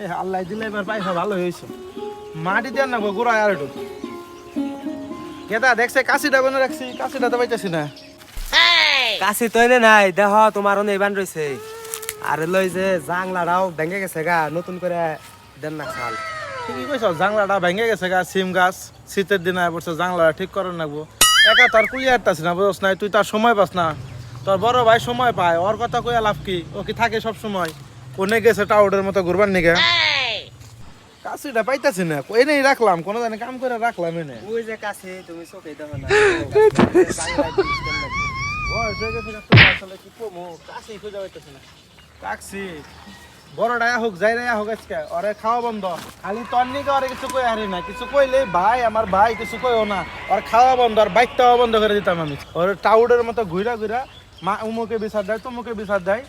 এই আল্লাহ দিলে এবার পাইসা ভালো হয়েছে। মাটি দেন না গোড়া আর একটু কেদা দেখছে কাশিটা বনে রাখছি, কাশিটা তো পাইতেছি না। কাছে তো এনে নাই দেহ তোমার অনেক বান রয়েছে। আর লই যে জাংলাটাও ভেঙে গেছে গা, নতুন করে দেন না খাল। ঠিকই কইছ, জাংলাটা ভেঙে গেছে গা। সিম গাছ শীতের দিনে পড়ছে, জাংলাটা ঠিক করে রাখবো। একা তার কুইয়া আসতাছি না, বুঝছ না? তুই তার সময় পাস না, তোর বড় ভাই সময় পায়। ওর কথা কইয়া লাভ কি? ও কি থাকে সব সময়? কোনে গেছে টাউডের মতো ঘুরবার নিগে। কাশিটা পাইতাছি না, এনেই রাখলাম, কোনো জানি কাম করে রাখলাম এনে। ওই যে কাছে তুমি চোখে দেখো না। বয়স হয়ে গেছে, তোর আসলে কি কমু, কাশি খুঁজে পাইতাছি না। কাকছি বড়টা হোক যাই রে হোক, আজকে ওরে খাওয়া বন্ধ। খালি তোর নিকে ওরে কিছু কই হারি না, কিছু কইলে ভাই আমার ভাই কিছু কইও না। ওর খাওয়া বন্ধ, আর বাইকটাও বন্ধ করে দিতাম আমি। ওর টাউডের মতো ঘুরা ঘুরা মা উমুকে বিচার দেয়, তুমুকে বিচার দেয়।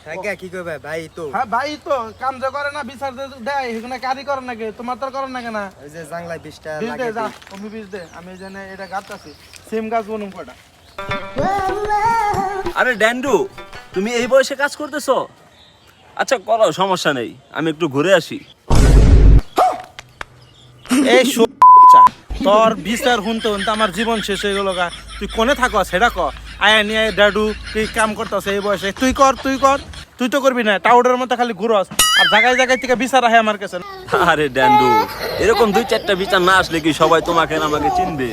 হ্যাঁ কি করবে ভাই তো? হ্যাঁ ভাই তো কাম যে করে না, বিচার দেয়, এখানে কারি করে নাকি? তোমার তোর করেন না কেন? ওই যে জাংলায় বিষটা বীজ দে, লাগে। যা তুমি বীজ দে, আমি এই জন্য এটা গাছ আছি, সিম গাছ বনুম কটা। আরে ড্যান্ডু, তুমি এই বয়সে কাজ করতেছো? আচ্ছা করো, সমস্যা নেই, আমি একটু ঘুরে আসি। এই তোর বিচার শুনতে শুনতে আমার জীবন শেষ হয়ে গেল গা। তুই কোনে থাকো সেটা ক। আয়া নিয়ে ডাডু তুই কাম করতেছ এই বয়সে, তুই কর তুই কর। তুই তো করবি না, টাউডের মতো খালি ঘুরস আর জায়গায় জায়গায় থেকে বিচার আহে আমার কাছে। আরে ড্যান্ডু, এরকম দুই চারটা বিচার না আসলে কি সবাই তোমাকে না আমাকে চিনবে?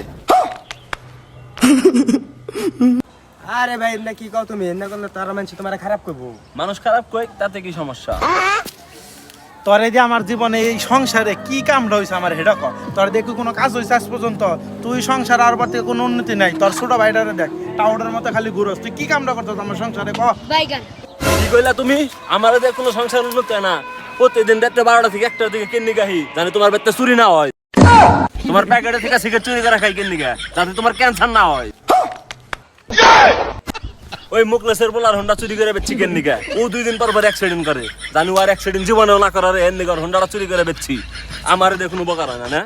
আরে ভাই এমনি কি কও তুমি? এমনি করলে তার মানুষ তোমার খারাপ করবো। মানুষ খারাপ কয়, তাতে কি সমস্যা? তোরে যে আমার জীবনে এই সংসারে কি কামটা হয়েছে আমার হেডা ক। তোর দেখি কোনো কাজ হয়েছে আজ পর্যন্ত? তুই সংসার আর পর থেকে কোনো উন্নতি নাই। তোর ছোট ভাইটারে দেখ, টাউডের মতো খালি ঘুরস। তুই কি কামটা করতেছ আমার সংসারে ক? কি কইলা তুমি? আমার এদের কোনো সংসার উন্নত হয় না। প্রতিদিন রাতে 12টা থেকে 1টার দিকে কিন্নি গাহি, জানি তোমার বেতে চুরি না হয়। তোমার প্যাকেটে থেকে সিগারেট চুরি করে খাই কিন্নি গা, যাতে তোমার ক্যান্সার না হয়। ওই মুকলেসের বলার হোন্ডা চুরি করে বেচছি কিন্নি গা, ও 2 দিন পর পর অ্যাক্সিডেন্ট করে। জানি আর অ্যাক্সিডেন্ট জীবনেও না করার এর নিগার হোন্ডাটা চুরি করে বেচছি। আমার দেখুন উপকার হয় না না।